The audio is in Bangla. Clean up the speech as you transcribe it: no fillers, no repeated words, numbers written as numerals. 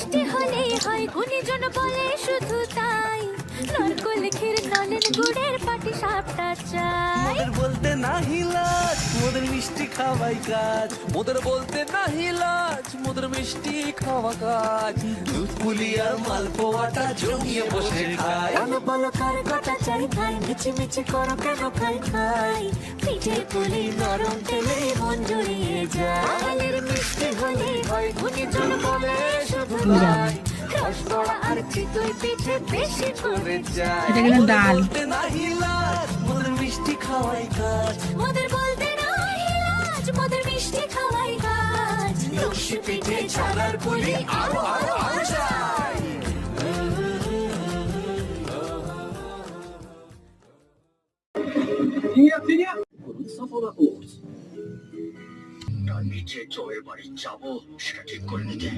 মিষ্টি হলেই হয় গুণীজন বলে শুধু তাই নরকল ক্ষীর নলেন গুড়ের পাটি সাপটা চাই মোদের বলতে নাহি লাজ মোদের মিষ্টি খাওয়াই কাজ মোদের বলতে নাহি লাজ মোদের মিষ্টি খাওয়া কাজ দুধ পুলি আর মালপোয়াটা জমিয়ে বসে খায় বলো বলো কার কটা চাই খাই মিছি মিছি করো কেন খাই খাই পিঠে পুলি নরম তেলে মন জড়িয়ে যায় বাঙালির মিষ্টি হলেই হয় গুণীজন বলে শুধু তাই রসগোল্লা আর চিতই পিঠে বেশি করে যায় এটা কিন্তু ডাল। বলতে নাহি লাজ মোদের মিষ্টি খাওয়াই কাজ মোদের বলতে নাই লাজ মোদের মিষ্টি খাওয়াই কাজ লক্ষ্মী পিঠে ছাড়ার পুলি আরো আরো আরো চাই তার নিচে চোরের বাড়ি যাবো সেটা ঠিক করে নিতে